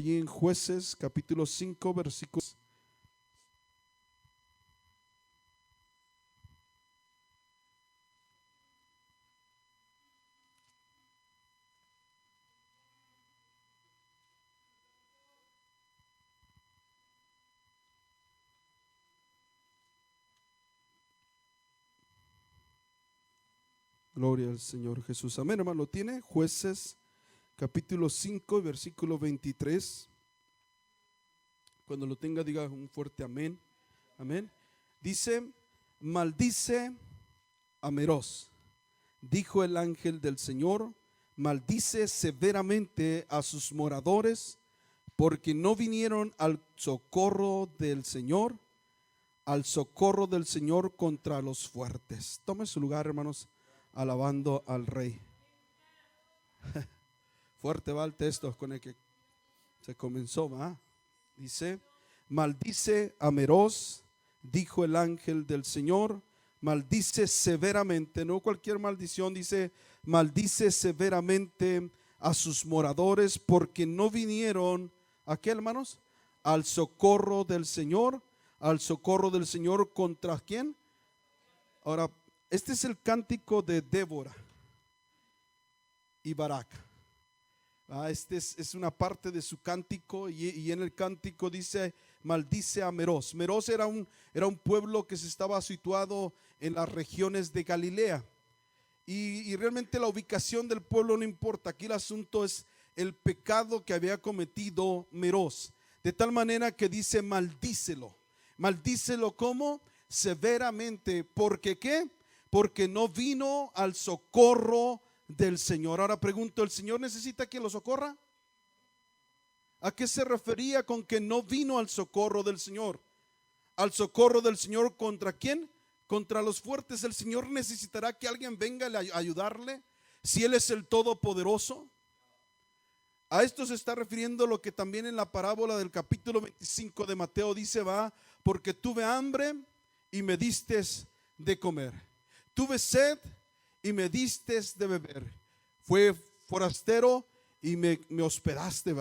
allí en Jueces capítulo 5 versículos. Gloria al Señor Jesús. Amén, hermano. ¿Lo tiene? Jueces capítulo 5 versículo 23. Cuando lo tenga, diga un fuerte amén. Amén. Dice: maldice a Meroz, dijo el ángel del Señor, maldice severamente a sus moradores, porque no vinieron al socorro del Señor contra los fuertes. Tome su lugar, hermanos, alabando al Rey. Fuerte va el texto con el que se comenzó, ¿va? Dice: maldice a Meroz, dijo el ángel del Señor, maldice severamente, no cualquier maldición, dice maldice severamente a sus moradores, porque no vinieron, ¿a qué, hermanos? Al socorro del Señor contra ¿quién? Ahora, este es el cántico de Débora y Barak. Este es una parte de su cántico, y en el cántico dice: maldice a Meroz. Meroz era un pueblo que se estaba situado en las regiones de Galilea, y realmente la ubicación del pueblo no importa. Aquí el asunto es el pecado que había cometido Meroz, de tal manera que dice: maldícelo. ¿Cómo? Severamente. ¿Porque qué? Porque no vino al socorro del Señor. Ahora pregunto, ¿el Señor necesita que lo socorra? ¿A qué se refería con que no vino al socorro del Señor? Al socorro del Señor, ¿contra quién? Contra los fuertes. ¿El Señor necesitará que alguien venga a ayudarle si Él es el Todopoderoso? A esto se está refiriendo lo que también en la parábola del capítulo 25 de Mateo dice: porque tuve hambre y me distes de comer, tuve sed y me distes de beber, fue forastero y me hospedaste,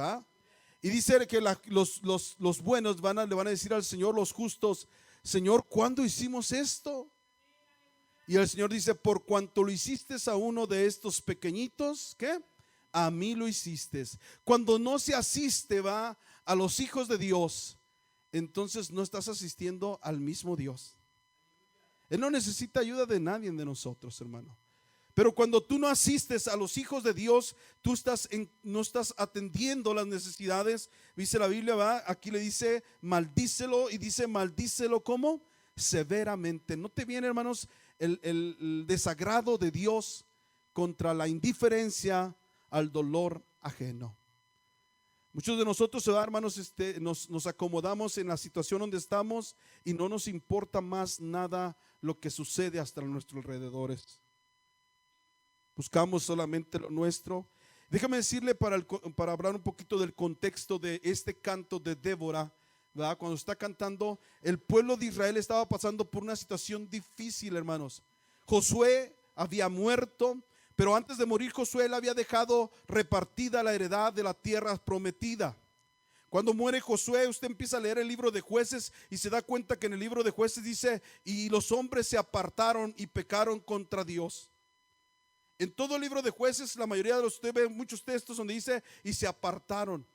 Y dice que los buenos le van a decir al Señor, los justos: Señor, ¿cuándo hicimos esto? Y el Señor dice: por cuanto lo hiciste a uno de estos pequeñitos, ¿qué? A mí lo hiciste. Cuando no se asiste a los hijos de Dios, entonces no estás asistiendo al mismo Dios. Él no necesita ayuda de nadie de nosotros, hermano. Pero cuando tú no asistes a los hijos de Dios, tú no estás atendiendo las necesidades. Dice la Biblia, aquí le dice: maldícelo, y dice: maldícelo, ¿cómo? Severamente. ¿No te viene, hermanos, el desagrado de Dios contra la indiferencia al dolor ajeno? Muchos de nosotros, hermanos, nos acomodamos en la situación donde estamos y no nos importa más nada lo que sucede hasta nuestros alrededores. Buscamos solamente lo nuestro. Déjame decirle, para hablar un poquito del contexto de este canto de Débora, ¿verdad? Cuando está cantando, el pueblo de Israel estaba pasando por una situación difícil, hermanos. Josué había muerto, pero antes de morir Josué, él había dejado repartida la heredad de la tierra prometida. Cuando muere Josué, usted empieza a leer el libro de Jueces y se da cuenta que en el libro de Jueces dice: y los hombres se apartaron y pecaron contra Dios. En todo el libro de Jueces, la mayoría de usted ve muchos textos donde dice: y se apartaron,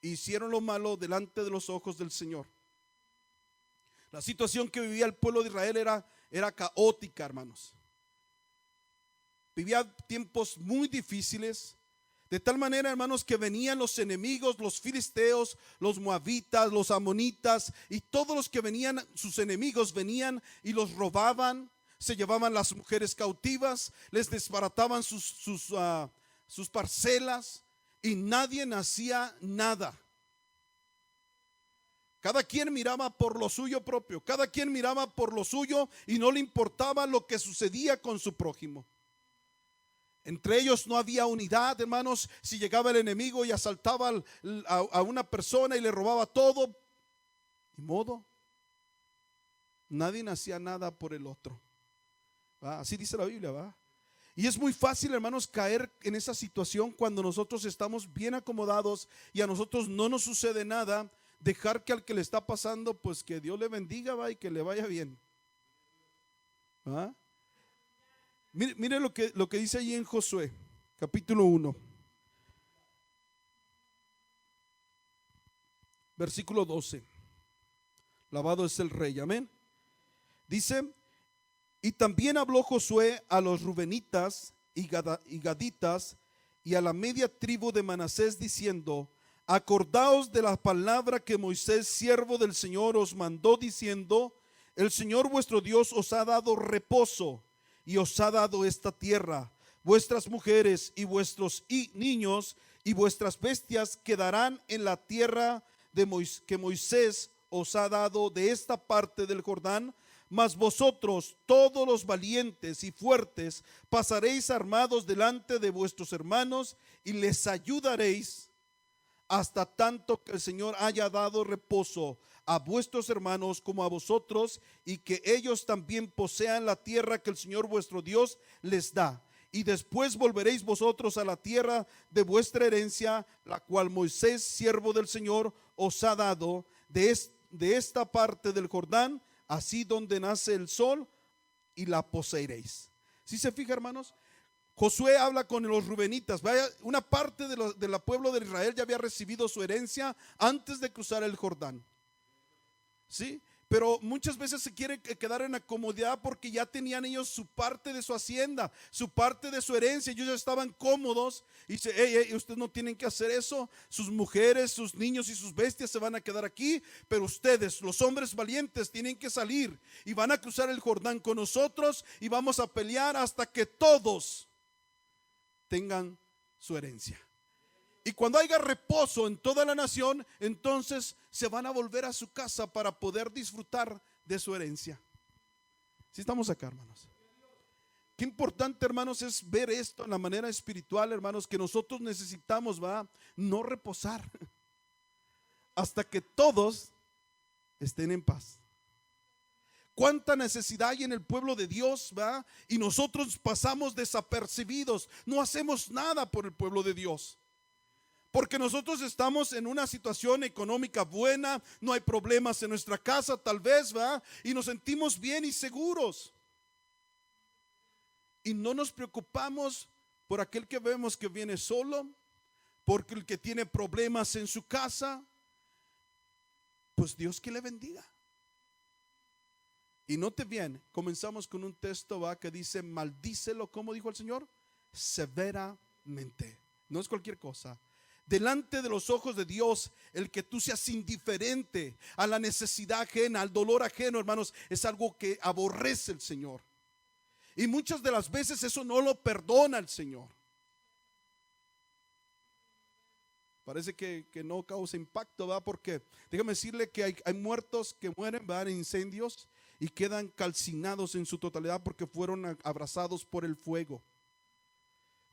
hicieron lo malo delante de los ojos del Señor. La situación que vivía el pueblo de Israel era caótica, hermanos. Vivía tiempos muy difíciles, de tal manera, hermanos, que venían los enemigos, los filisteos, los moabitas, los amonitas, y todos los que venían, sus enemigos, venían y los robaban. Se llevaban las mujeres cautivas, les desbarataban sus parcelas, y nadie hacía nada. Cada quien miraba por lo suyo propio, cada quien miraba por lo suyo, y no le importaba lo que sucedía con su prójimo. Entre ellos no había unidad, hermanos. Si llegaba el enemigo y asaltaba a una persona y le robaba todo, ni modo, nadie hacía nada por el otro. Así dice la Biblia, Y es muy fácil, hermanos, caer en esa situación cuando nosotros estamos bien acomodados y a nosotros no nos sucede nada, dejar que al que le está pasando, pues que Dios le bendiga, va, y que le vaya bien. ¿Ah? Mire lo que dice ahí en Josué, capítulo 1, versículo 12. Alabado es el Rey, amén. Dice: y también habló Josué a los rubenitas y gaditas y a la media tribu de Manasés, diciendo: acordaos de la palabra que Moisés, siervo del Señor, os mandó, diciendo: el Señor vuestro Dios os ha dado reposo y os ha dado esta tierra. Vuestras mujeres y vuestros niños y vuestras bestias quedarán en la tierra que Moisés os ha dado de esta parte del Jordán. Mas vosotros, todos los valientes y fuertes, pasaréis armados delante de vuestros hermanos y les ayudaréis hasta tanto que el Señor haya dado reposo a vuestros hermanos como a vosotros, y que ellos también posean la tierra que el Señor vuestro Dios les da. Y después volveréis vosotros a la tierra de vuestra herencia, la cual Moisés, siervo del Señor, os ha dado de esta parte del Jordán, así donde nace el sol, y la poseeréis. Si se fija, hermanos, Josué habla con los rubenitas. Vaya, una parte de la pueblo de Israel ya había recibido su herencia antes de cruzar el Jordán. ¿Sí? Pero muchas veces se quiere quedar en la comodidad porque ya tenían ellos su parte de su hacienda, su parte de su herencia. Ellos ya estaban cómodos y dice: hey, ustedes no tienen que hacer eso. Sus mujeres, sus niños y sus bestias se van a quedar aquí, pero ustedes, los hombres valientes, tienen que salir y van a cruzar el Jordán con nosotros y vamos a pelear hasta que todos tengan su herencia. Y cuando haya reposo en toda la nación, entonces se van a volver a su casa para poder disfrutar de su herencia. Si estamos acá, hermanos. Qué importante, hermanos, es ver esto en la manera espiritual, hermanos, que nosotros necesitamos, no reposar hasta que todos estén en paz. Cuánta necesidad hay en el pueblo de Dios, y nosotros pasamos desapercibidos, no hacemos nada por el pueblo de Dios. Porque nosotros estamos en una situación económica buena, no hay problemas en nuestra casa tal vez, y nos sentimos bien y seguros. Y no nos preocupamos por aquel que vemos que viene solo, porque el que tiene problemas en su casa, pues Dios que le bendiga. Y note bien, comenzamos con un texto que dice: maldícelo, como dijo el Señor, severamente. No es cualquier cosa. Delante de los ojos de Dios, el que tú seas indiferente a la necesidad ajena, al dolor ajeno, hermanos, es algo que aborrece el Señor. Y muchas de las veces eso no lo perdona el Señor. Parece que no causa impacto, porque déjame decirle que hay muertos que mueren, en incendios y quedan calcinados en su totalidad porque fueron abrazados por el fuego.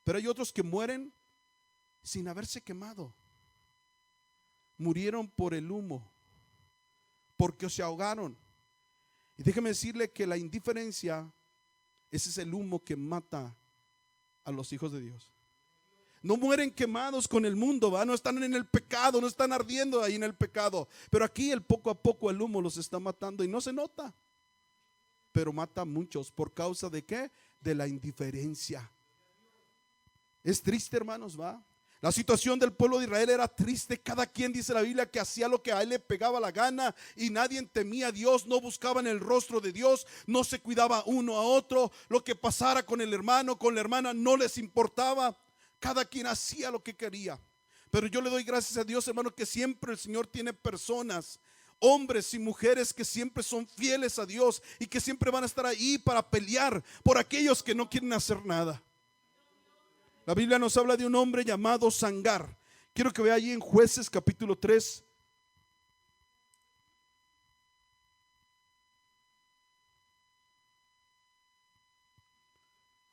Pero hay otros que mueren sin haberse quemado. Murieron por el humo, porque se ahogaron. Y déjeme decirle que la indiferencia, ese es el humo que mata a los hijos de Dios. No mueren quemados con el mundo, no están en el pecado, no están ardiendo ahí en el pecado. Pero aquí poco a poco el humo los está matando y no se nota. Pero mata a muchos. ¿Por causa de qué? De la indiferencia. Es triste, hermanos, La situación del pueblo de Israel era triste. Cada quien, dice la Biblia, que hacía lo que a él le pegaba la gana, y nadie temía a Dios, no buscaban el rostro de Dios, no se cuidaba uno a otro. Lo que pasara con el hermano, con la hermana, no les importaba. Cada quien hacía lo que quería. Pero yo le doy gracias a Dios, hermano, que siempre el Señor tiene personas, hombres y mujeres, que siempre son fieles a Dios y que siempre van a estar ahí para pelear por aquellos que no quieren hacer nada. La Biblia nos habla de un hombre llamado Sangar. Quiero que vea allí en Jueces capítulo 3.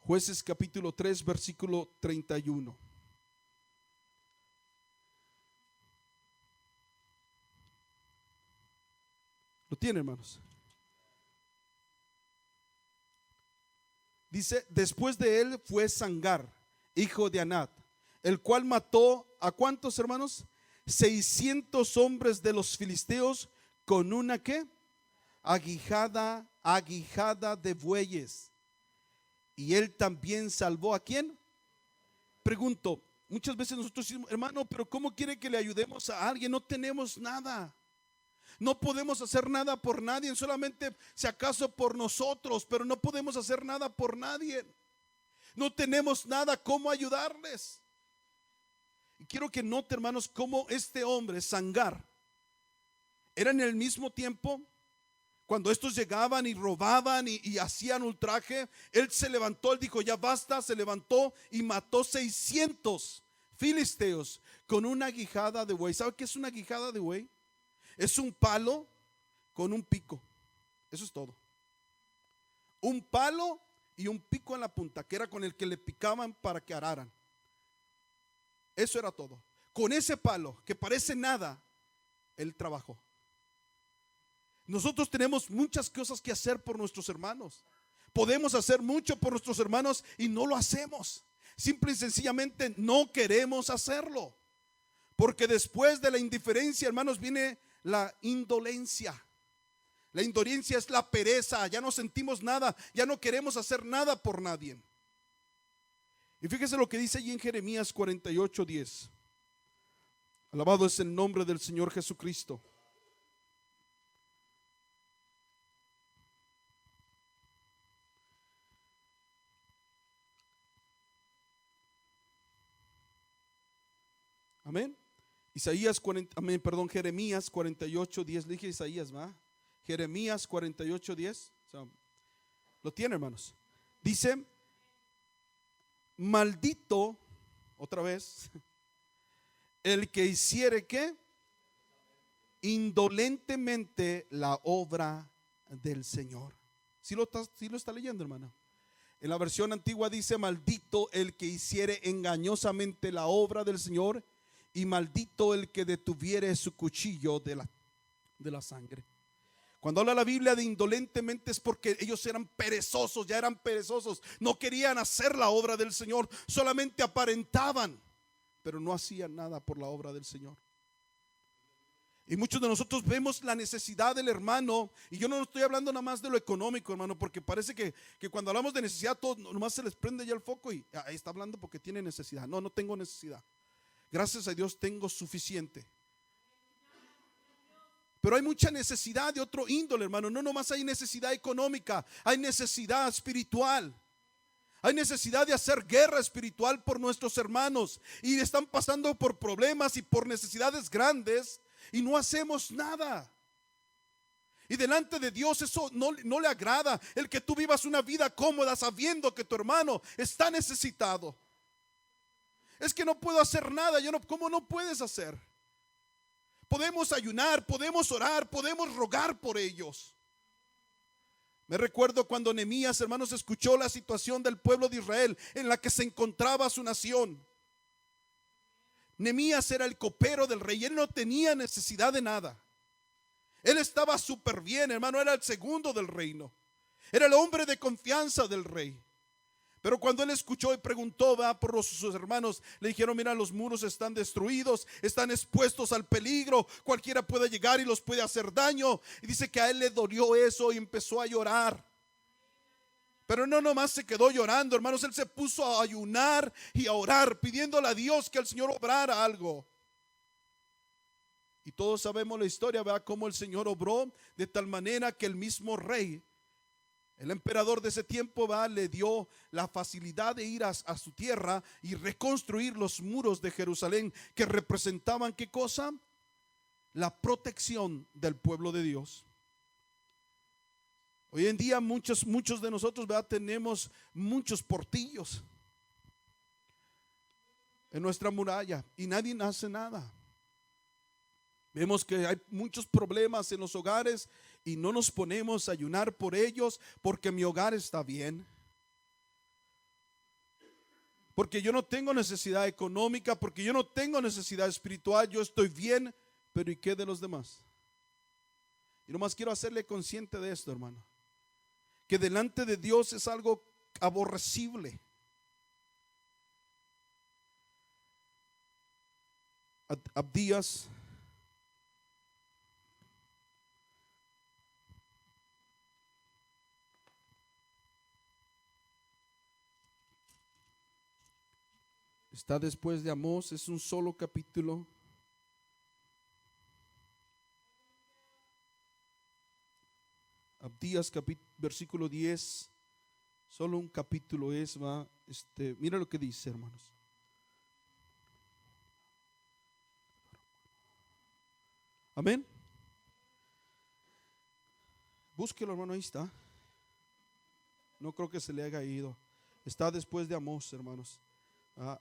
Jueces capítulo 3, versículo 31. ¿Lo tiene, hermanos? Dice, después de él fue Sangar, hijo de Anat, el cual mató a ¿cuántos, hermanos? 600 hombres de los filisteos con una ¿qué? Aguijada de bueyes. Y él también salvó ¿a quién? Pregunto, muchas veces nosotros decimos, hermano, pero ¿cómo quiere que le ayudemos a alguien? No tenemos nada. No podemos hacer nada por nadie, solamente si acaso por nosotros, pero no podemos hacer nada por nadie. No tenemos nada cómo ayudarles. Y quiero que note, hermanos, cómo este hombre, Sangar, era en el mismo tiempo cuando estos llegaban y robaban y hacían ultraje. Él se levantó, él dijo, ya basta, se levantó y mató 600 filisteos con una aguijada de buey. ¿Sabe qué es una aguijada de buey? Es un palo con un pico. Eso es todo. Un palo y un pico en la punta, que era con el que le picaban para que araran. Eso era todo. Con ese palo, que parece nada, él trabajó. Nosotros tenemos muchas cosas que hacer por nuestros hermanos. Podemos hacer mucho por nuestros hermanos y no lo hacemos. Simple y sencillamente no queremos hacerlo. Porque después de la indiferencia, hermanos, viene la indolencia. La indolencia es la pereza. Ya no sentimos nada, ya no queremos hacer nada por nadie. Y fíjese lo que dice allí en Jeremías 48:10. Alabado es el nombre del Señor Jesucristo. Amén. Jeremías 48:10. Le dije Isaías, ¿va? Jeremías 48:10. Lo tiene, hermanos. Dice, maldito, otra vez, el que hiciere ¿qué? Indolentemente la obra del Señor. ¿Sí lo está leyendo, hermano? En la versión antigua dice, maldito el que hiciere engañosamente la obra del Señor, y maldito el que detuviere su cuchillo de la sangre. Cuando habla la Biblia de indolentemente es porque ellos eran perezosos, ya eran perezosos, no querían hacer la obra del Señor, solamente aparentaban, pero no hacían nada por la obra del Señor. Y muchos de nosotros vemos la necesidad del hermano, y yo no estoy hablando nada más de lo económico, hermano, porque parece que cuando hablamos de necesidad, todo nomás se les prende ya el foco y ahí está hablando porque tiene necesidad. No, no tengo necesidad. Gracias a Dios tengo suficiente. Pero hay mucha necesidad de otro índole, hermano. No nomás hay necesidad económica, hay necesidad espiritual. Hay necesidad de hacer guerra espiritual por nuestros hermanos. Y están pasando por problemas y por necesidades grandes y no hacemos nada. Y delante de Dios eso no le agrada. El que tú vivas una vida cómoda sabiendo que tu hermano está necesitado. Es que no puedo hacer nada. ¿Cómo no puedes hacer? Podemos ayunar, podemos orar, podemos rogar por ellos. Me recuerdo cuando Nehemías, hermanos, escuchó la situación del pueblo de Israel en la que se encontraba su nación. Nehemías era el copero del rey, él no tenía necesidad de nada. Él estaba súper bien, hermano, era el segundo del reino. Era el hombre de confianza del rey. Pero cuando él escuchó y preguntó por sus hermanos, le dijeron, mira, los muros están destruidos, están expuestos al peligro, cualquiera puede llegar y los puede hacer daño. Y dice que a él le dolió eso y empezó a llorar. Pero no nomás se quedó llorando, hermanos, él se puso a ayunar y a orar, pidiéndole a Dios que el Señor obrara algo. Y todos sabemos la historia, ¿verdad? Cómo el Señor obró de tal manera que el mismo rey, el emperador de ese tiempo, le dio la facilidad de ir a su tierra y reconstruir los muros de Jerusalén, que representaban ¿qué cosa? La protección del pueblo de Dios. Hoy en día muchos de nosotros, tenemos muchos portillos en nuestra muralla y nadie hace nada. Vemos que hay muchos problemas en los hogares y no nos ponemos a ayunar por ellos porque mi hogar está bien. Porque yo no tengo necesidad económica, porque yo no tengo necesidad espiritual, yo estoy bien, pero ¿y qué de los demás? Y nomás quiero hacerle consciente de esto, hermano, que delante de Dios es algo aborrecible. Abdías está después de Amós, es un solo capítulo. Abdías versículo 10, solo un capítulo es, mira lo que dice, hermanos. Amén. Búsquelo, hermano, ahí está. No creo que se le haya ido. Está después de Amós, hermanos.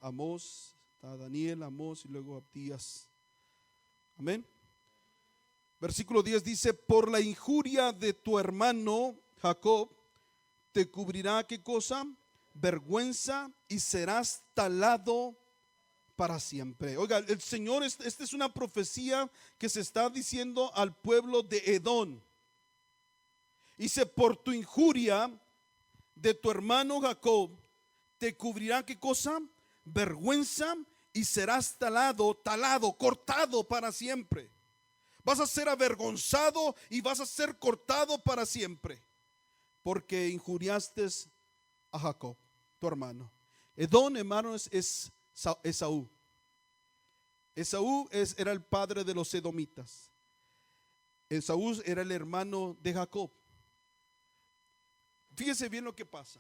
Amós, está Daniel, Amós y luego Abdías. Amén. Versículo 10 dice: por la injuria de tu hermano Jacob te cubrirá, ¿qué cosa? Vergüenza, y serás talado para siempre. Oiga, el Señor, esta es una profecía que se está diciendo al pueblo de Edom. Dice: por tu injuria de tu hermano Jacob te cubrirá, ¿qué cosa? Vergüenza, y serás talado, cortado para siempre. Vas a ser avergonzado y vas a ser cortado para siempre, porque injuriaste a Jacob, tu hermano. Edom, hermano, es Esaú. Esaú era el padre de los edomitas. Esaú era el hermano de Jacob. Fíjese bien lo que pasa.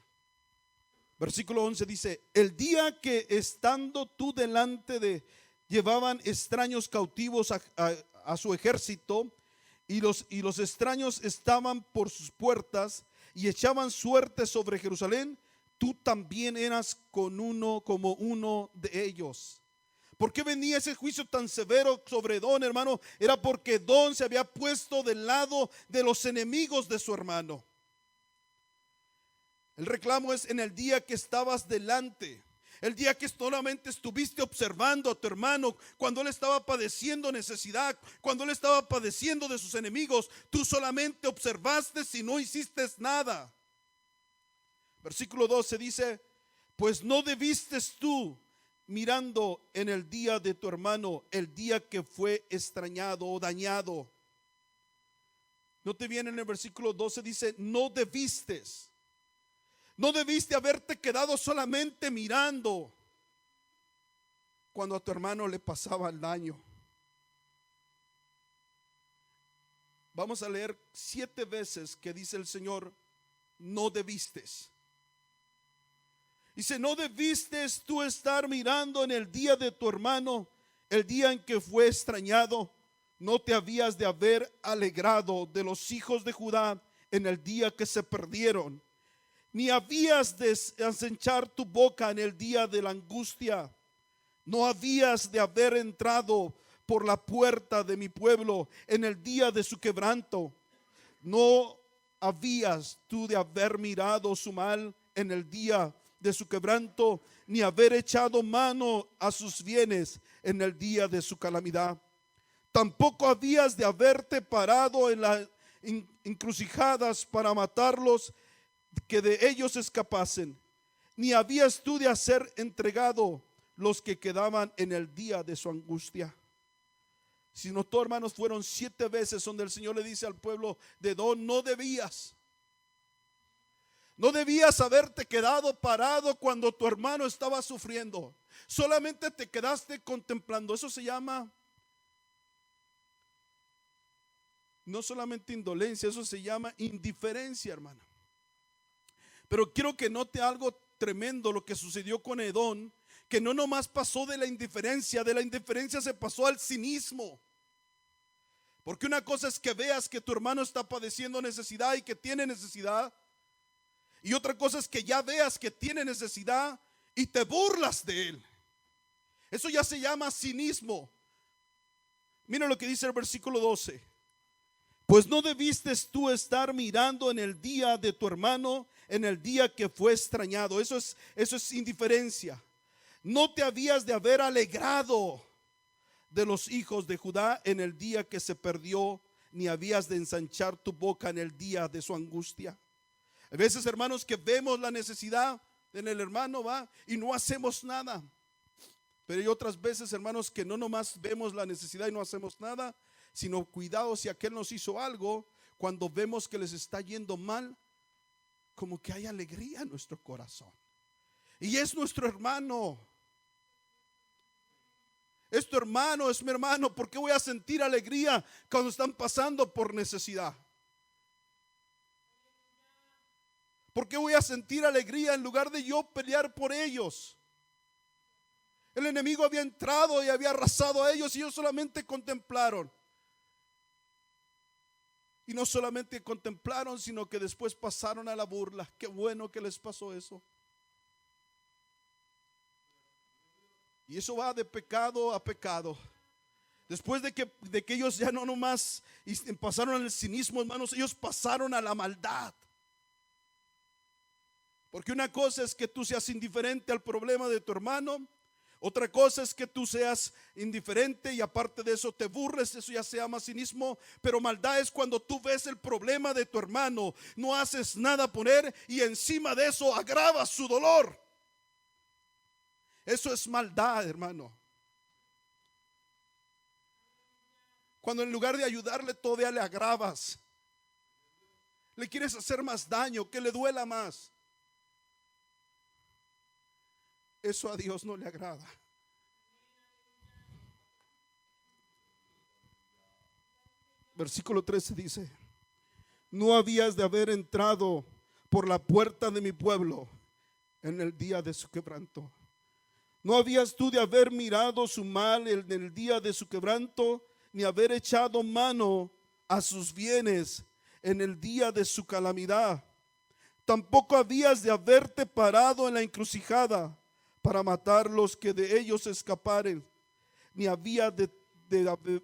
Versículo 11 dice: el día que estando tú delante llevaban extraños cautivos a su ejército, y los extraños estaban por sus puertas y echaban suerte sobre Jerusalén, tú también eras como uno de ellos. ¿Por qué venía ese juicio tan severo sobre Edom, hermano? Era porque Edom se había puesto del lado de los enemigos de su hermano. El reclamo es en el día que estabas delante, el día que solamente estuviste observando a tu hermano cuando él estaba padeciendo necesidad, cuando él estaba padeciendo de sus enemigos. Tú solamente observaste y no hiciste nada. Versículo 12 dice: pues no debiste tú mirando en el día de tu hermano, el día que fue extrañado o dañado. No te viene en el versículo 12, dice: no debiste haberte quedado solamente mirando cuando a tu hermano le pasaba el daño. Vamos a leer 7 veces que dice el Señor: no debiste. Dice: no debiste tú estar mirando en el día de tu hermano, el día en que fue extrañado. No te habías de haber alegrado de los hijos de Judá en el día que se perdieron, ni habías de ensanchar tu boca en el día de la angustia. No habías de haber entrado por la puerta de mi pueblo en el día de su quebranto. No habías tú de haber mirado su mal en el día de su quebranto, ni haber echado mano a sus bienes en el día de su calamidad. Tampoco habías de haberte parado en las encrucijadas para matarlos, que de ellos escapasen, ni habías tú de hacer entregado los que quedaban en el día de su angustia. Si notó, hermanos, fueron 7 veces donde el Señor le dice al pueblo de Edom: no debías haberte quedado parado cuando tu hermano estaba sufriendo. Solamente te quedaste contemplando. Eso se llama no solamente indolencia, eso se llama indiferencia, hermano. Pero quiero que note algo tremendo lo que sucedió con Edom, que no nomás pasó de la indiferencia se pasó al cinismo. Porque una cosa es que veas que tu hermano está padeciendo necesidad y que tiene necesidad, y otra cosa es que ya veas que tiene necesidad y te burlas de él. Eso ya se llama cinismo. Mira lo que dice el versículo 12: pues no debiste tú estar mirando en el día de tu hermano, en el día que fue extrañado. Eso es indiferencia. No te habías de haber alegrado de los hijos de Judá en el día que se perdió, ni habías de ensanchar tu boca en el día de su angustia. Hay veces, hermanos, que vemos la necesidad en el hermano, va, y no hacemos nada. Pero hay otras veces, hermanos, que no nomás vemos la necesidad y no hacemos nada, sino cuidado si aquel nos hizo algo, cuando vemos que les está yendo mal, como que hay alegría en nuestro corazón. Y es nuestro hermano. Es tu hermano, es mi hermano. ¿Por qué voy a sentir alegría cuando están pasando por necesidad? ¿Por qué voy a sentir alegría en lugar de yo pelear por ellos? El enemigo había entrado y había arrasado a ellos y ellos solamente contemplaron. Y no solamente contemplaron, sino que después pasaron a la burla. Qué bueno que les pasó eso. Y eso va de pecado a pecado. Después de que ellos ya no nomás pasaron al cinismo, hermanos, ellos pasaron a la maldad. Porque una cosa es que tú seas indiferente al problema de tu hermano. Otra cosa es que tú seas indiferente y aparte de eso te burles, eso ya se llama cinismo. Pero maldad es cuando tú ves el problema de tu hermano, no haces nada por él y encima de eso agravas su dolor. Eso es maldad, hermano. Cuando en lugar de ayudarle todavía le agravas, le quieres hacer más daño, que le duela más. Eso a Dios no le agrada. Versículo 13 dice: no habías de haber entrado por la puerta de mi pueblo en el día de su quebranto. No habías tú de haber mirado su mal en el día de su quebranto, ni haber echado mano a sus bienes en el día de su calamidad. Tampoco habías de haberte parado en la encrucijada para matar los que de ellos escaparen, ni había de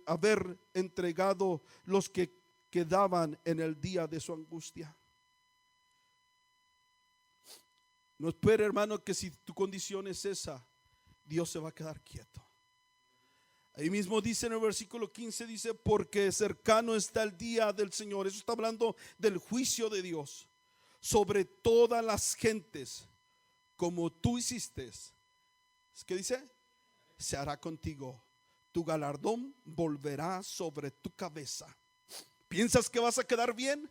haber entregado los que quedaban en el día de su angustia. No espere, hermano, que si tu condición es esa, Dios se va a quedar quieto. Ahí mismo dice en el versículo 15, dice: porque cercano está el día del Señor. Eso está hablando del juicio de Dios sobre todas las gentes, como tú hiciste. ¿Qué dice? Se hará contigo, tu galardón volverá sobre tu cabeza. ¿Piensas que vas a quedar bien?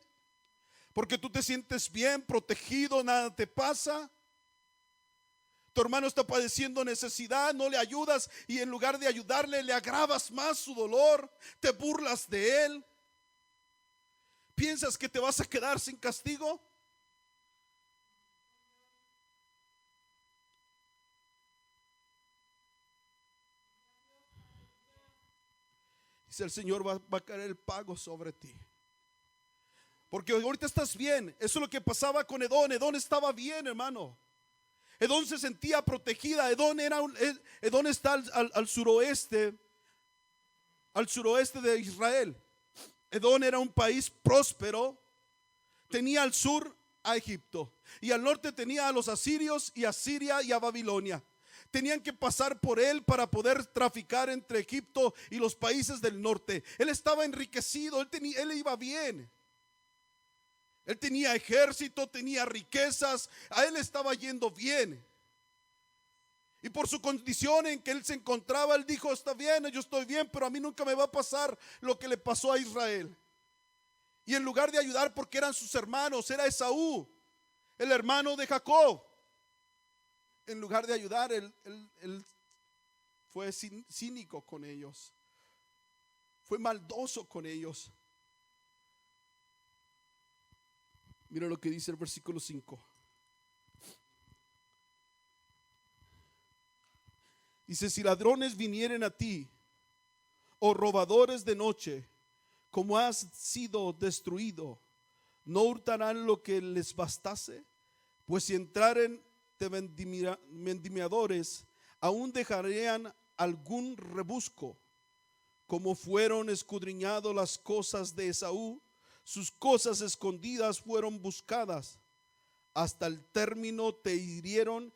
Porque tú te sientes bien, protegido, nada te pasa. Tu hermano está padeciendo necesidad, no le ayudas y en lugar de ayudarle le agravas más su dolor, te burlas de él. ¿Piensas que te vas a quedar sin castigo? Dice el Señor: va a caer el pago sobre ti. Porque ahorita estás bien. Eso es lo que pasaba con Edom. Edom estaba bien, hermano. Edom se sentía protegida. Edom está al suroeste de Israel. Edom era un país próspero. Tenía al sur a Egipto y al norte tenía a los asirios y a Siria y a Babilonia. Tenían que pasar por él para poder traficar entre Egipto y los países del norte. Él estaba enriquecido, él iba bien. Él tenía ejército, tenía riquezas, a él estaba yendo bien. Y por su condición en que él se encontraba, él dijo: está bien, yo estoy bien, pero a mí nunca me va a pasar lo que le pasó a Israel. Y en lugar de ayudar, porque eran sus hermanos, era Esaú, el hermano de Jacob, en lugar de ayudar, él fue cínico con ellos, fue maldoso con ellos. Mira lo que dice el versículo 5. Dice: si ladrones vinieren a ti, o robadores de noche, como has sido destruido, ¿no hurtarán lo que les bastase? Pues si entraren de vendimiadores, aún dejarían algún rebusco. Como fueron escudriñadas las cosas de Esaú, sus cosas escondidas fueron buscadas. Hasta el término te hirieron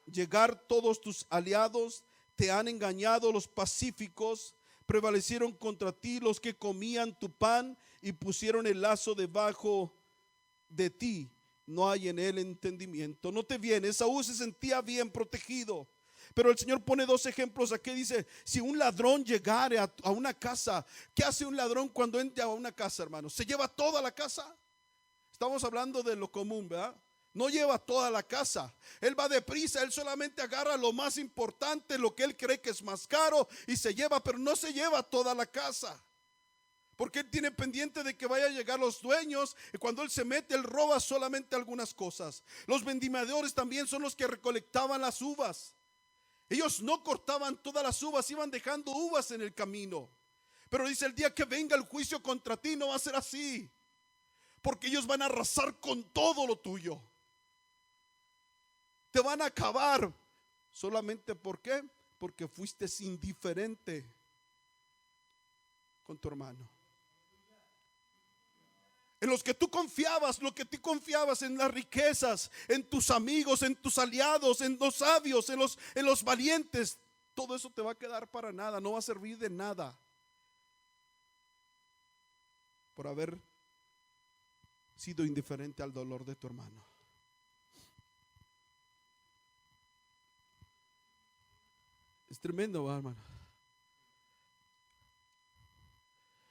llegar todos tus aliados, te han engañado los pacíficos, prevalecieron contra ti los que comían tu pan y pusieron el lazo debajo de ti no hay en él entendimiento. No te viene. Esaú se sentía bien protegido. Pero el Señor pone dos ejemplos aquí. Dice, si un ladrón llegare a una casa, ¿qué hace un ladrón cuando entra a una casa, hermanos? ¿Se lleva toda la casa? Estamos hablando de lo común, ¿verdad? No lleva toda la casa. Él va deprisa, él solamente agarra lo más importante, lo que él cree que es más caro, y se lleva, pero no se lleva toda la casa. Porque él tiene pendiente de que vaya a llegar los dueños, y cuando él se mete, él roba solamente algunas cosas. Los vendimiadores también son los que recolectaban las uvas. Ellos no cortaban todas las uvas, iban dejando uvas en el camino. Pero dice, el día que venga el juicio contra ti no va a ser así, porque ellos van a arrasar con todo lo tuyo. Te van a acabar. ¿Solamente por qué? Porque fuiste indiferente con tu hermano. En los que tú confiabas, lo que tú confiabas en las riquezas, en tus amigos, en tus aliados, en los sabios, en los valientes, todo eso te va a quedar para nada, no va a servir de nada por haber sido indiferente al dolor de tu hermano. Es tremendo, hermano.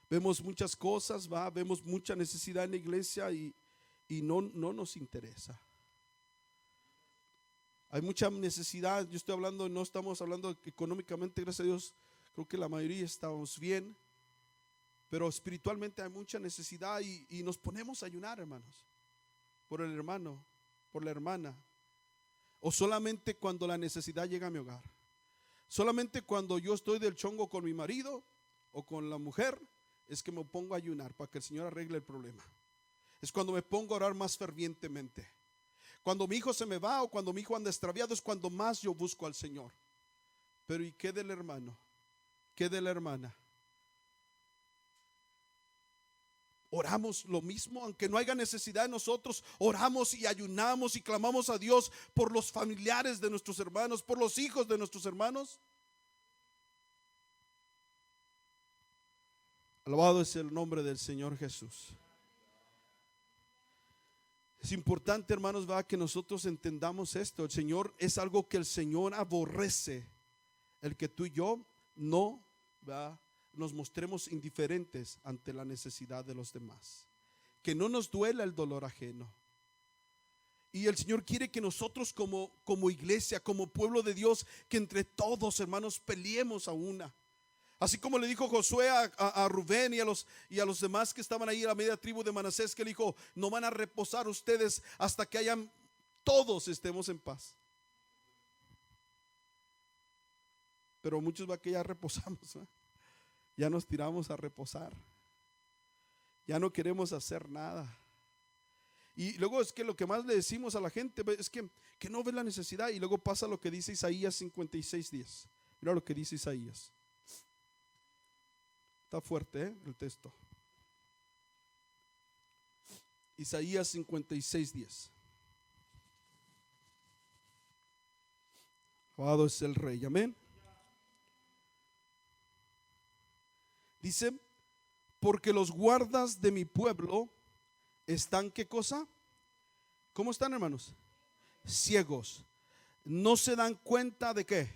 Vemos muchas cosas, vemos mucha necesidad en la iglesia y no nos interesa. Hay mucha necesidad. Yo estoy hablando, no estamos hablando económicamente, gracias a Dios, creo que la mayoría estamos bien, pero espiritualmente hay mucha necesidad y nos ponemos a ayunar, hermanos, por el hermano, por la hermana. O solamente cuando la necesidad llega a mi hogar. Solamente cuando yo estoy del chongo con mi marido o con la mujer, es que me pongo a ayunar para que el Señor arregle el problema. Es cuando me pongo a orar más fervientemente. Cuando mi hijo se me va o cuando mi hijo anda extraviado, es cuando más yo busco al Señor. Pero ¿y qué del hermano? ¿Qué de la hermana? Oramos lo mismo, aunque no haya necesidad de nosotros, oramos y ayunamos y clamamos a Dios por los familiares de nuestros hermanos, por los hijos de nuestros hermanos. Alabado es el nombre del Señor Jesús. Es importante, hermanos, que nosotros entendamos esto. El Señor es algo que el Señor aborrece, el que tú y yo no nos mostremos indiferentes ante la necesidad de los demás, que no nos duela el dolor ajeno. Y el Señor quiere que nosotros como iglesia, como pueblo de Dios, que entre todos, hermanos, peleemos a una. Así como le dijo Josué a Rubén y a los demás que estaban ahí, a la media tribu de Manasés, que le dijo, no van a reposar ustedes hasta que todos estemos en paz. Pero muchos que ya reposamos, ya nos tiramos a reposar, ya no queremos hacer nada. Y luego es que lo que más le decimos a la gente es que no ve la necesidad. Y luego pasa lo que dice Isaías 56:10. Mira lo que dice Isaías. Está fuerte, el texto. Isaías 56:10. Alabado es el Rey, amén. Dice, porque los guardas de mi pueblo están, ¿qué cosa? ¿Cómo están, hermanos? Ciegos. No se dan cuenta de qué,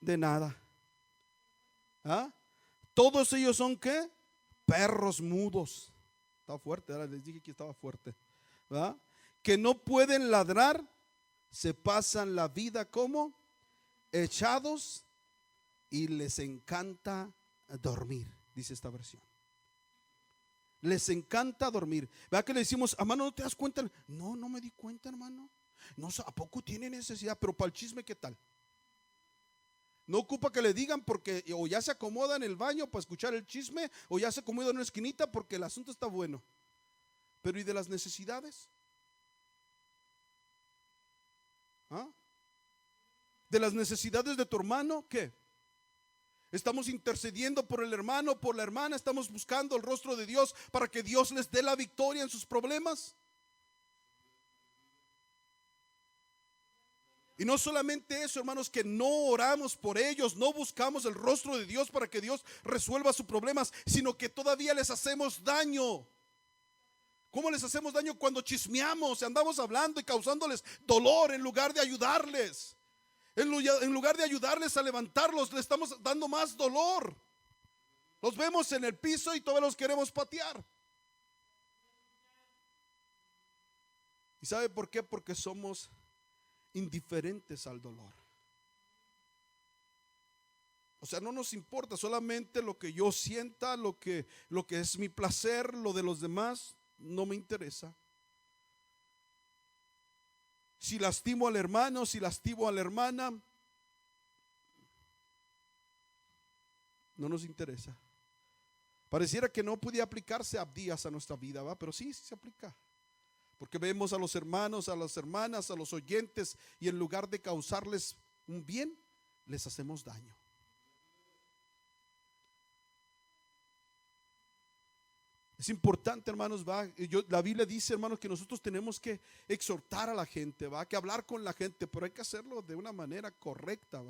de nada. ¿Ah? Todos ellos son ¿qué? Perros mudos. Está fuerte, ahora les dije que estaba fuerte, ¿verdad? Que no pueden ladrar, se pasan la vida como echados y les encanta dormir, dice esta versión. Les encanta dormir. ¿Verdad que le decimos, hermano, no te das cuenta? No me di cuenta, hermano. No, ¿a poco tiene necesidad? Pero para el chisme, ¿qué tal? No ocupa que le digan, porque o ya se acomoda en el baño para escuchar el chisme, o ya se acomoda en una esquinita porque el asunto está bueno. Pero ¿y de las necesidades? ¿Ah? ¿De las necesidades de tu hermano? ¿Qué? Estamos intercediendo por el hermano, por la hermana, estamos buscando el rostro de Dios para que Dios les dé la victoria en sus problemas. Y no solamente eso, hermanos, que no oramos por ellos, no buscamos el rostro de Dios para que Dios resuelva sus problemas, sino que todavía les hacemos daño ¿Cómo les hacemos daño cuando chismeamos, andamos hablando y causándoles dolor en lugar de ayudarles? En lugar de ayudarles a levantarlos, le estamos dando más dolor. Los vemos en el piso y todavía los queremos patear. ¿Y sabe por qué? Porque somos indiferentes al dolor. O sea, no nos importa solamente lo que yo sienta, lo que es mi placer, lo de los demás no me interesa. Si lastimo al hermano, si lastimo a la hermana, no nos interesa. Pareciera que no podía aplicarse Abdías a nuestra vida, ¿va? Pero sí se aplica. Porque vemos a los hermanos, a las hermanas, a los oyentes, y en lugar de causarles un bien, les hacemos daño. Es importante, hermanos, la Biblia dice, hermanos, que nosotros tenemos que exhortar a la gente, que hablar con la gente, pero hay que hacerlo de una manera correcta,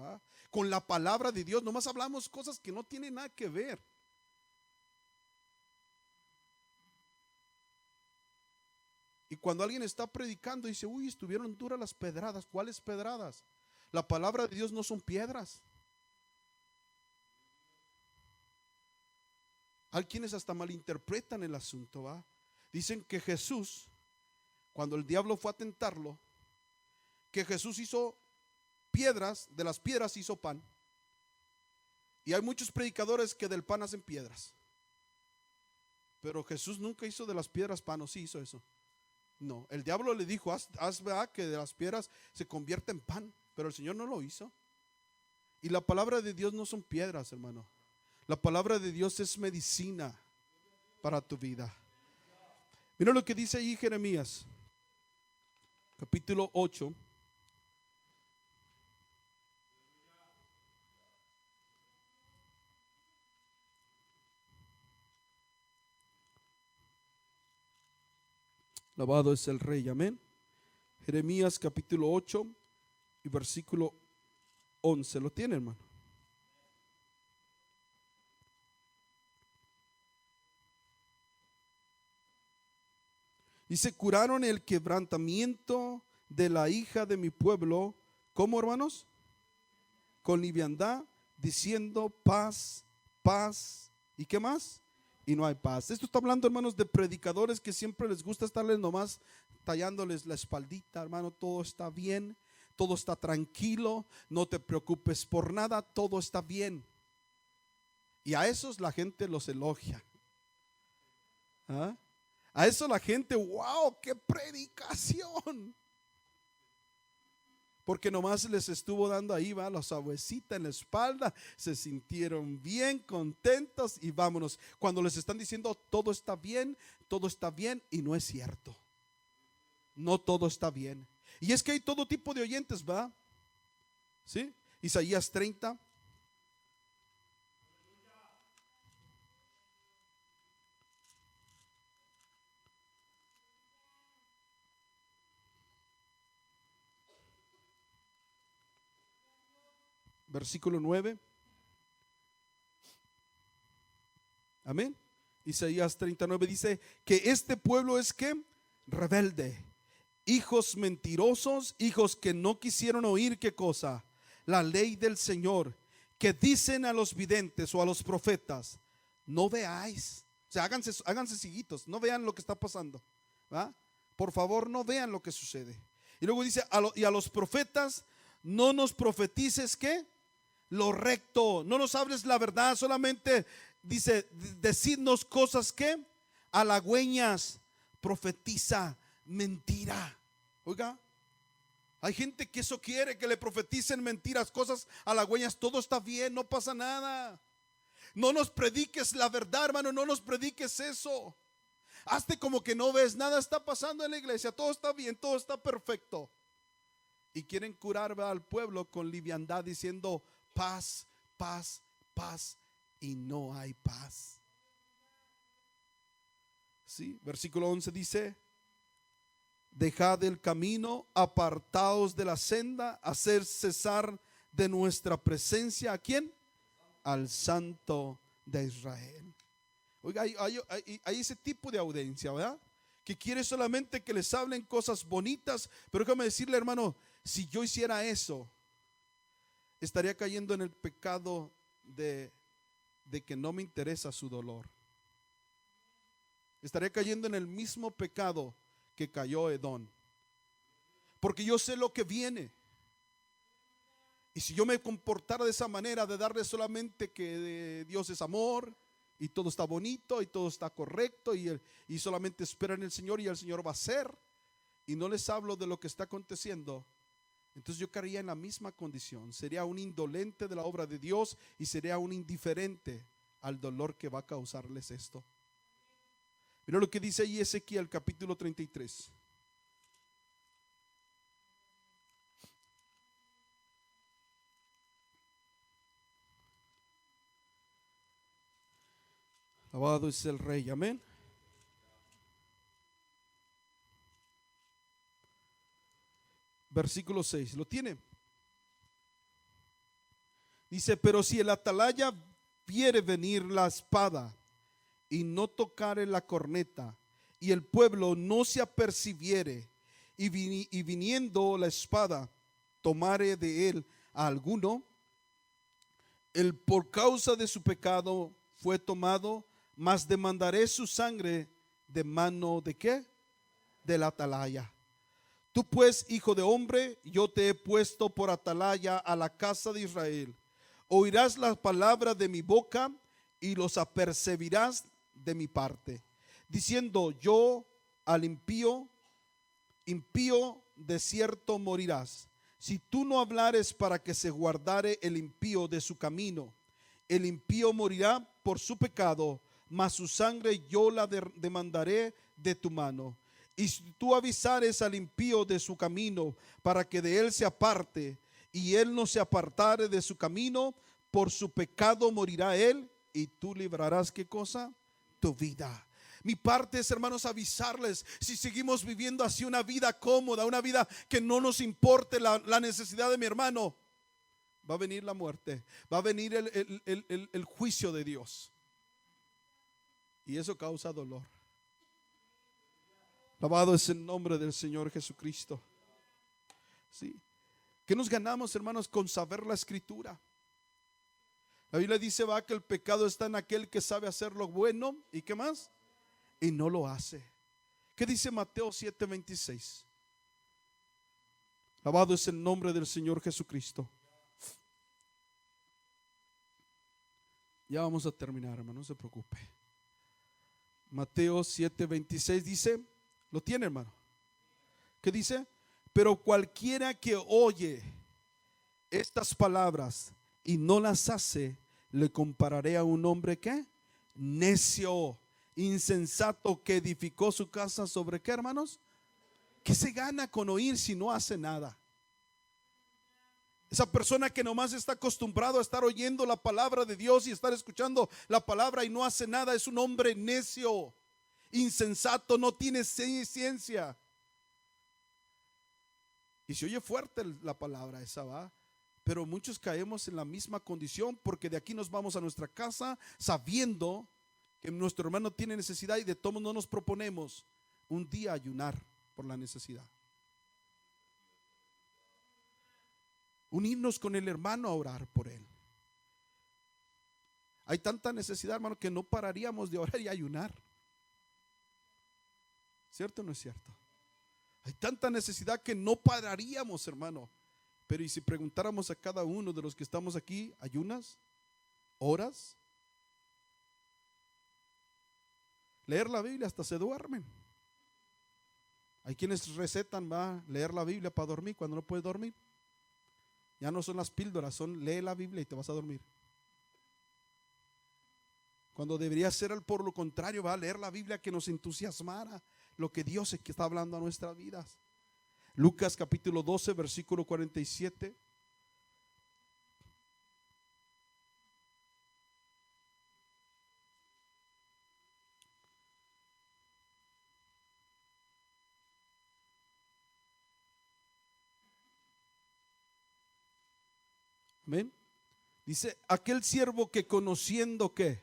con la palabra de Dios. Nomás hablamos cosas que no tienen nada que ver. Y cuando alguien está predicando dice, uy, estuvieron duras las pedradas. ¿Cuáles pedradas? La palabra de Dios no son piedras. Hay quienes hasta malinterpretan el asunto, Dicen que Jesús, cuando el diablo fue a tentarlo, que Jesús hizo piedras, de las piedras hizo pan. Y hay muchos predicadores que del pan hacen piedras. Pero Jesús nunca hizo de las piedras pan, ¿o sí hizo eso? No, el diablo le dijo, haz que de las piedras se convierta en pan, pero el Señor no lo hizo. Y la palabra de Dios no son piedras, hermano. La palabra de Dios es medicina para tu vida. Mira lo que dice ahí Jeremías, capítulo 8. Alabado es el Rey, amén. Jeremías capítulo 8 y versículo 11. ¿Lo tiene, hermano? Dice, curaron el quebrantamiento de la hija de mi pueblo. ¿Cómo, hermanos? Con liviandad, diciendo paz, paz. ¿Y qué más? Y no hay paz. Esto está hablando, hermanos, de predicadores que siempre les gusta estarles nomás tallándoles la espaldita. Hermano, todo está bien, todo está tranquilo, no te preocupes por nada, todo está bien. Y a esos la gente los elogia. A eso la gente, wow, qué predicación. Porque nomás les estuvo dando ahí, la suavecita en la espalda, se sintieron bien, contentos y vámonos. Cuando les están diciendo todo está bien y no es cierto. No todo está bien. Y es que hay todo tipo de oyentes, ¿sí? Isaías 30. Versículo 9. Amén. Isaías 39 dice que este pueblo es que rebelde, hijos mentirosos, hijos que no quisieron oír, ¿qué cosa? La ley del Señor, que dicen a los videntes o a los profetas, no veáis. O sea, háganse cieguitos, no vean lo que está pasando, por favor, no vean lo que sucede. Y luego dice, y a los profetas, no nos profetices, ¿qué? Lo recto, no nos hables la verdad, solamente dice, decidnos cosas que halagüeñas, profetiza mentira. Oiga, hay gente que eso quiere, que le profeticen mentiras, cosas halagüeñas. Todo está bien, no pasa nada. No nos prediques la verdad, hermano, no nos prediques eso. Hazte como que no ves, nada está pasando en la iglesia, todo está bien, todo está perfecto. Y quieren curar al pueblo con liviandad diciendo paz, paz, paz, y no hay paz. Sí, versículo 11 dice, dejad el camino, apartaos de la senda, hacer cesar de nuestra presencia, ¿a quién? Al Santo de Israel. Oiga, hay ese tipo de audiencia, ¿verdad? que quiere solamente que les hablen cosas bonitas. Pero déjame decirle, hermano, si yo hiciera eso, estaría cayendo en el pecado de que no me interesa su dolor. Estaría cayendo en el mismo pecado que cayó Edom, porque yo sé lo que viene. Y si yo me comportara de esa manera, de darle solamente que Dios es amor y todo está bonito y todo está correcto y solamente esperan en el Señor y el Señor va a hacer, y no les hablo de lo que está aconteciendo, entonces yo caería en la misma condición. Sería un indolente de la obra de Dios y sería un indiferente al dolor que va a causarles esto. Mira lo que dice ahí Ezequiel capítulo 33. Alabado es el Rey, amén. Versículo 6, ¿lo tiene? Dice: pero si el atalaya viere venir la espada y no tocare la corneta, y el pueblo no se apercibiere, y viniendo la espada tomare de él a alguno, él por causa de su pecado fue tomado, mas demandaré su sangre de mano de ¿qué? Del atalaya. Tú pues, hijo de hombre, yo te he puesto por atalaya a la casa de Israel. Oirás la palabra de mi boca y los apercibirás de mi parte, diciendo yo al impío de cierto morirás. Si tú no hablares para que se guardare el impío de su camino, el impío morirá por su pecado, mas su sangre yo la demandaré de tu mano. Y si tú avisares al impío de su camino para que de él se aparte, y él no se apartare de su camino, por su pecado morirá él, y tú librarás ¿qué cosa? Tu vida. Mi parte es, hermanos, avisarles. Si seguimos viviendo así una vida cómoda, una vida que no nos importe la necesidad de mi hermano, va a venir la muerte, va a venir el juicio de Dios, y eso causa dolor. Alabado es el nombre del Señor Jesucristo. ¿Sí? ¿Qué nos ganamos, hermanos, con saber la Escritura? La Biblia dice, va, que el pecado está en aquel que sabe hacer lo bueno y ¿qué más? Y no lo hace. ¿Qué dice Mateo 7:26? Alabado es el nombre del Señor Jesucristo. Ya vamos a terminar, hermano, no se preocupe. Mateo 7:26 dice, ¿lo tiene, hermano? ¿Qué dice? Pero cualquiera que oye estas palabras y no las hace, le compararé a un hombre que necio, insensato, que edificó su casa sobre ¿qué, hermanos? ¿Qué se gana con oír si no hace nada? Esa persona que nomás está acostumbrado a estar oyendo la palabra de Dios y estar escuchando la palabra y no hace nada, es un hombre necio, insensato, no tiene ciencia. Y se oye fuerte la palabra esa, va, pero muchos caemos en la misma condición, porque de aquí nos vamos a nuestra casa sabiendo que nuestro hermano tiene necesidad, y de todos no nos proponemos un día ayunar por la necesidad, unirnos con el hermano a orar por él. Hay tanta necesidad, hermano, que no pararíamos de orar y ayunar. ¿Cierto o no es cierto? Hay tanta necesidad que no pararíamos, hermano. Pero ¿y si preguntáramos a cada uno de los que estamos aquí, ayunas? ¿Oras? Leer la Biblia, hasta se duermen. Hay quienes recetan, va, leer la Biblia para dormir cuando no puedes dormir. Ya no son las píldoras, son lee la Biblia y te vas a dormir. Cuando debería ser por lo contrario, va a leer la Biblia, que nos entusiasmara lo que Dios es que está hablando a nuestras vidas. Lucas capítulo 12, versículo 47. Amén. Dice, aquel siervo que conociendo que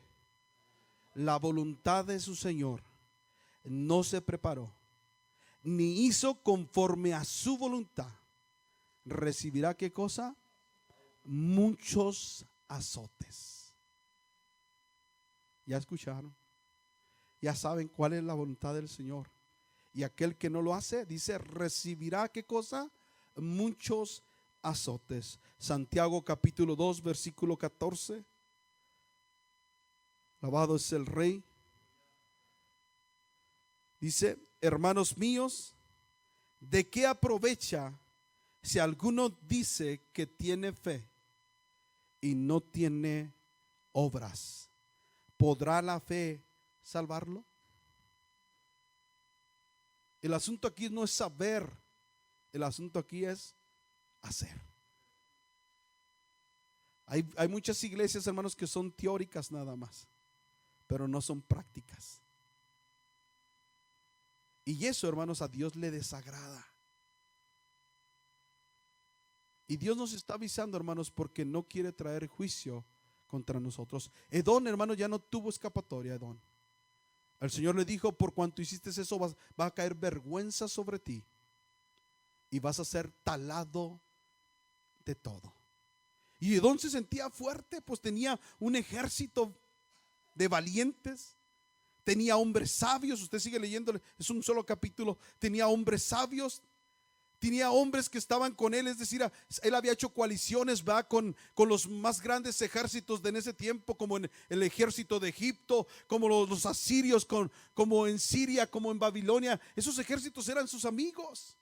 la voluntad de su Señor no se preparó, ni hizo conforme a su voluntad, recibirá ¿qué cosa? Muchos azotes. ¿Ya escucharon? Ya saben cuál es la voluntad del Señor. Y aquel que no lo hace, dice, recibirá ¿qué cosa? Muchos azotes. Santiago capítulo 2 versículo 14. Alabado es el Rey. Dice, hermanos míos, ¿de qué aprovecha si alguno dice que tiene fe y no tiene obras? ¿Podrá la fe salvarlo? El asunto aquí no es saber, el asunto aquí es hacer. Hay muchas iglesias, hermanos, que son teóricas nada más, pero no son prácticas. Y eso, hermanos, a Dios le desagrada. Y Dios nos está avisando, hermanos, porque no quiere traer juicio contra nosotros. Edom, hermanos, ya no tuvo escapatoria. Edom, el Señor le dijo, por cuanto hiciste eso, va a caer vergüenza sobre ti y vas a ser talado de todo. Y Edom se sentía fuerte, pues tenía un ejército de valientes, tenía hombres sabios. Usted sigue leyendo, es un solo capítulo. Tenía hombres sabios, tenía hombres que estaban con él, es decir, él había hecho coaliciones, ¿va? con los más grandes ejércitos de en ese tiempo, como en el ejército de Egipto, como los asirios, como en Siria, como en Babilonia. Esos ejércitos eran sus amigos.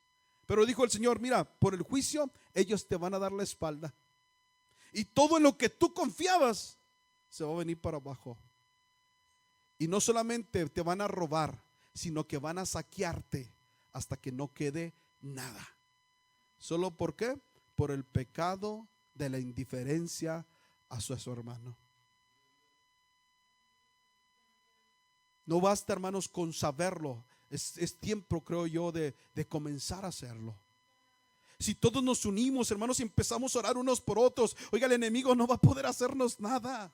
Pero dijo el Señor, mira, por el juicio ellos te van a dar la espalda. Y todo en lo que tú confiabas se va a venir para abajo. Y no solamente te van a robar, sino que van a saquearte hasta que no quede nada. ¿Solo por qué? Por el pecado de la indiferencia a su hermano. No basta, hermanos, con saberlo. Es tiempo, creo yo, de comenzar a hacerlo. Si todos nos unimos, hermanos, y empezamos a orar unos por otros, oiga, el enemigo no va a poder hacernos nada.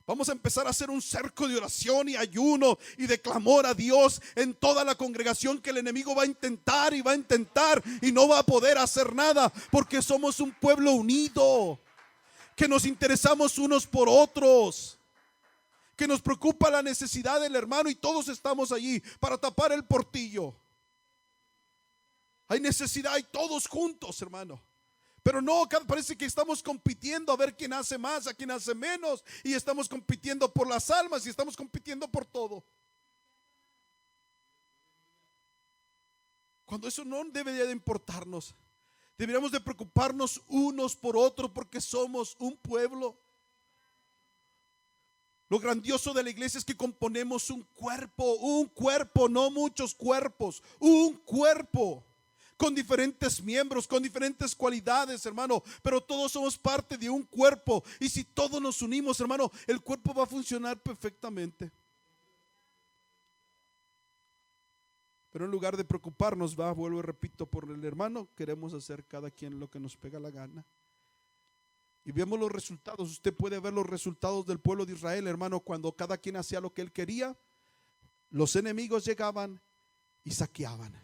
Vamos a empezar a hacer un cerco de oración y ayuno y de clamor a Dios en toda la congregación, que el enemigo va a intentar y no va a poder hacer nada, porque somos un pueblo unido, que nos interesamos unos por otros, que nos preocupa la necesidad del hermano, y todos estamos allí para tapar el portillo. Hay necesidad y todos juntos, hermano. Pero no, parece que estamos compitiendo a ver quién hace más, a quién hace menos. Y estamos compitiendo por las almas y estamos compitiendo por todo. Cuando eso no debería de importarnos. Deberíamos de preocuparnos unos por otros, porque somos un pueblo. Lo grandioso de la iglesia es que componemos un cuerpo, no muchos cuerpos, un cuerpo. Con diferentes miembros, con diferentes cualidades, hermano, pero todos somos parte de un cuerpo. Y si todos nos unimos, hermano, el cuerpo va a funcionar perfectamente. Pero en lugar de preocuparnos, vuelvo y repito, por el hermano, queremos hacer cada quien lo que nos pega la gana. Y vemos los resultados. Usted puede ver los resultados del pueblo de Israel, hermano, cuando cada quien hacía lo que él quería. Los enemigos llegaban y saqueaban.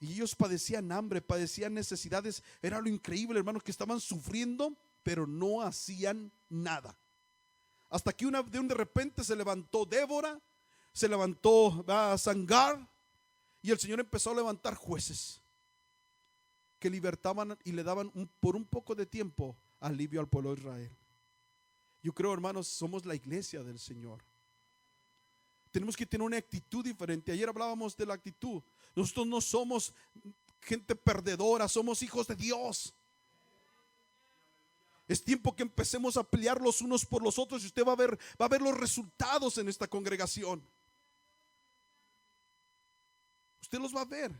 Y ellos padecían hambre, padecían necesidades. Era lo increíble, hermanos, que estaban sufriendo, pero no hacían nada. Hasta que de repente se levantó Débora, se levantó Sangar, y el Señor empezó a levantar jueces que libertaban y le daban por un poco de tiempo alivio al pueblo de Israel. Yo creo, hermanos, somos la iglesia del Señor. Tenemos que tener una actitud diferente. Ayer hablábamos de la actitud. Nosotros no somos gente perdedora, somos hijos de Dios. Es tiempo que empecemos a pelear los unos por los otros, y usted va a ver los resultados en esta congregación. Usted los va a ver.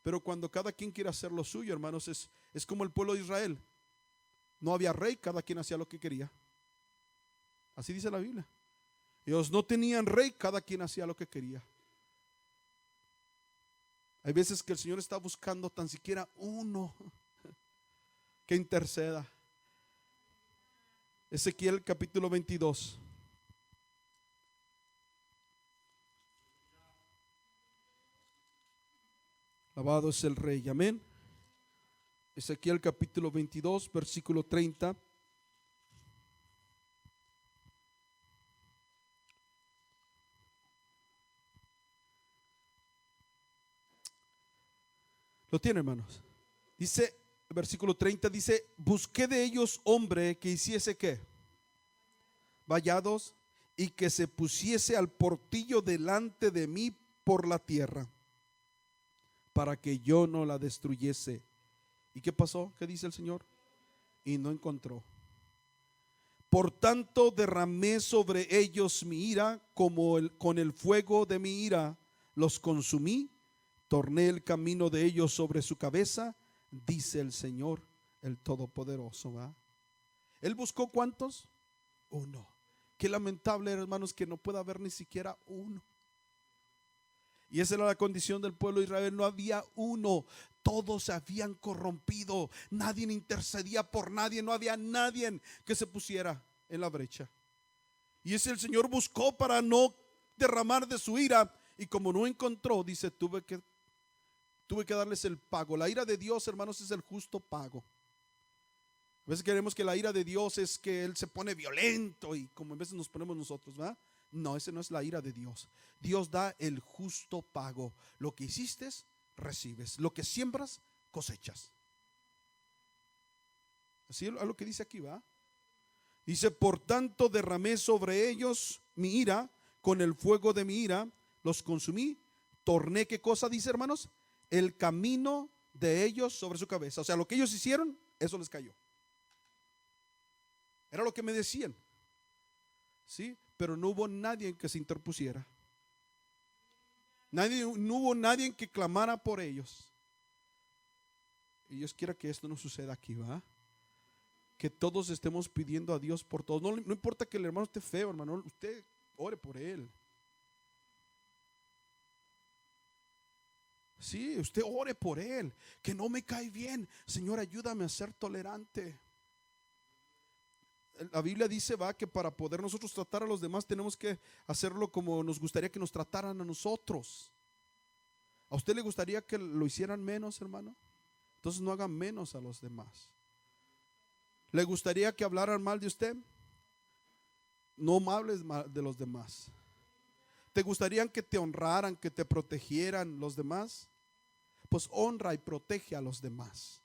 Pero cuando cada quien quiere hacer lo suyo, hermanos, es como el pueblo de Israel. No había rey, cada quien hacía lo que quería. Así dice la Biblia. Ellos no tenían rey, cada quien hacía lo que quería. Hay veces que el Señor está buscando tan siquiera uno que interceda. Ezequiel capítulo 22. Alabado es el Rey, amén. Ezequiel capítulo 22, versículo 30. ¿Lo tiene, hermanos? Dice, versículo 30 dice: busqué de ellos hombre que hiciese ¿qué? Vallados, y que se pusiese al portillo delante de mí por la tierra, para que yo no la destruyese. ¿Y qué pasó? ¿Qué dice el Señor? Y no encontró. Por tanto derramé sobre ellos mi ira, como con el fuego de mi ira los consumí. Torné el camino de ellos sobre su cabeza, dice el Señor, el Todopoderoso. ¿Va? Él buscó ¿cuántos? Uno. Qué lamentable, hermanos, que no pueda haber ni siquiera uno. Y esa era la condición del pueblo de Israel. No había uno. Todos se habían corrompido. Nadie intercedía por nadie. No había nadie que se pusiera en la brecha. Y ese el Señor buscó para no derramar de su ira. Y como no encontró, dice, tuve que darles el pago. La ira de Dios, hermanos, es el justo pago. A veces queremos que la ira de Dios es que Él se pone violento, y como a veces nos ponemos nosotros, ¿verdad? No, ese no es la ira de Dios. Dios da el justo pago. Lo que hiciste, recibes. Lo que siembras, cosechas. Así es lo que dice aquí, ¿va? Dice: por tanto derramé sobre ellos mi ira, con el fuego de mi ira los consumí. Torné, ¿qué cosa dice, hermanos? El camino de ellos sobre su cabeza. O sea, lo que ellos hicieron, eso les cayó. Era lo que me decían. ¿Sí? Pero no hubo nadie que se interpusiera. No hubo nadie que clamara por ellos. Y Dios quiera que esto no suceda aquí, ¿va? Que todos estemos pidiendo a Dios por todos. No importa que el hermano esté feo, hermano, usted ore por él. Sí, usted ore por él. Que no me cae bien, Señor, ayúdame a ser tolerante. La Biblia dice, va, que para poder nosotros tratar a los demás tenemos que hacerlo como nos gustaría que nos trataran a nosotros. ¿A usted le gustaría que lo hicieran menos, hermano? Entonces no haga menos a los demás. ¿Le gustaría que hablaran mal de usted? No hables mal de los demás. ¿Te gustaría que te honraran, que te protegieran los demás? Pues honra y protege a los demás.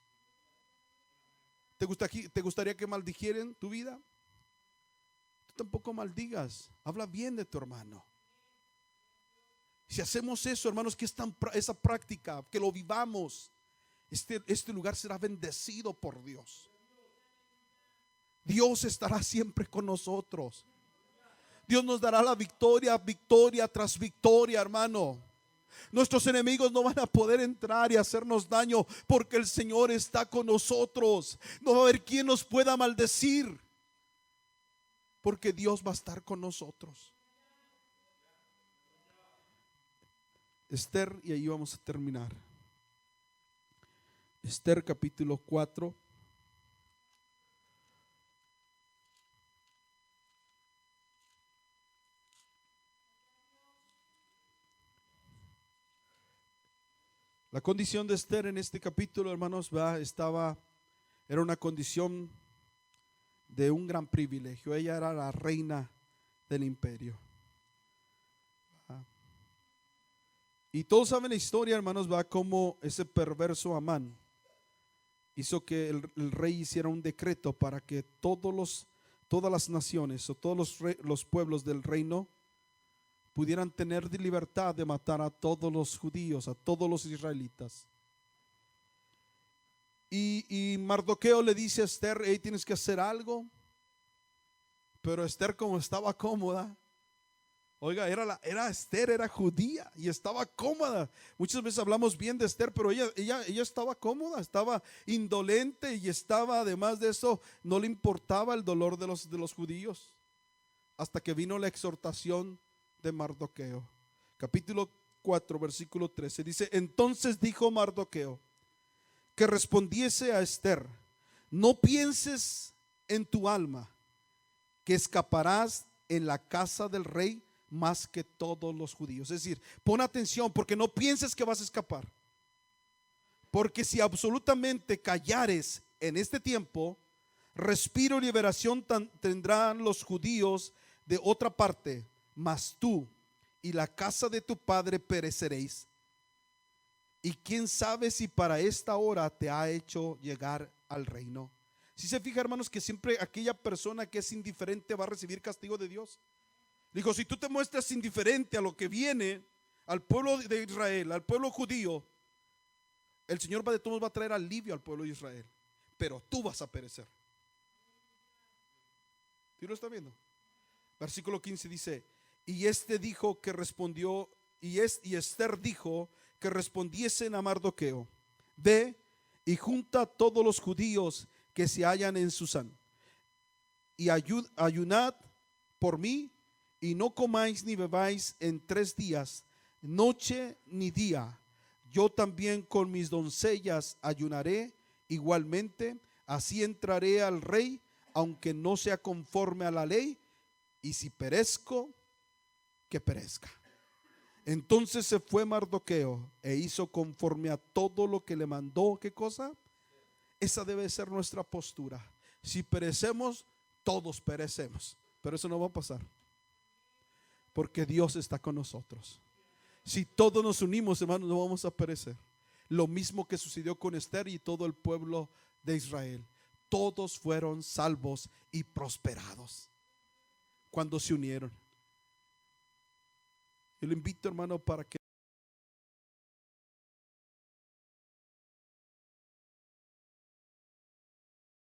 ¿Te gustaría que maldijeran tu vida? Tú tampoco maldigas. Habla bien de tu hermano. Si hacemos eso, hermanos, que esa práctica, que lo vivamos, este lugar será bendecido por Dios. Dios estará siempre con nosotros. Dios nos dará la victoria, victoria tras victoria, hermano. Nuestros enemigos no van a poder entrar y hacernos daño, porque el Señor está con nosotros. No va a haber quien nos pueda maldecir, porque Dios va a estar con nosotros. Esther, y ahí vamos a terminar. Esther capítulo 4. La condición de Esther en este capítulo, hermanos, era una condición de un gran privilegio. Ella era la reina del imperio. Y todos saben la historia, hermanos, va como ese perverso Amán hizo que el rey hiciera un decreto para que todas las naciones o todos los pueblos del reino pudieran tener libertad de matar a todos los judíos, a todos los israelitas. Y Mardoqueo le dice a Esther: hey, tienes que hacer algo. Pero Esther, como estaba cómoda, oiga, Esther era judía y estaba cómoda. Muchas veces hablamos bien de Esther, pero ella estaba cómoda, estaba indolente, y estaba, además de eso, no le importaba el dolor de los judíos. Hasta que vino la exhortación de Mardoqueo. Capítulo 4, versículo 13 dice: entonces dijo Mardoqueo que respondiese a Esther: no pienses en tu alma que escaparás en la casa del rey más que todos los judíos. Es decir, pon atención, porque no pienses que vas a escapar. Porque si absolutamente callares en este tiempo, respiro y liberación tendrán los judíos de otra parte, mas tú y la casa de tu padre pereceréis. Y quién sabe si para esta hora te ha hecho llegar al reino. Si se fija, hermanos, que siempre aquella persona que es indiferente va a recibir castigo de Dios. Dijo, si tú te muestras indiferente a lo que viene, al pueblo de Israel, al pueblo judío, el Señor de todos va a traer alivio al pueblo de Israel, pero tú vas a perecer. ¿Sí lo está viendo? Versículo 15 dice, y este dijo que respondió, y Esther dijo que respondiesen a Mardoqueo: ve y junta a todos los judíos que se hallan en Susán, y ayunad por mí, y no comáis ni bebáis en 3 días, noche ni día. Yo también con mis doncellas ayunaré igualmente, así entraré al rey, aunque no sea conforme a la ley, y si perezco, que perezca. Entonces se fue Mardoqueo e hizo conforme a todo lo que le mandó. ¿Qué cosa? Esa debe ser nuestra postura. Si perecemos, todos perecemos, pero eso no va a pasar, porque Dios está con nosotros. Si todos nos unimos, hermanos, no vamos a perecer. Lo mismo que sucedió con Esther y todo el pueblo de Israel. Todos fueron salvos y prosperados cuando se unieron. Yo le invito, hermano, para que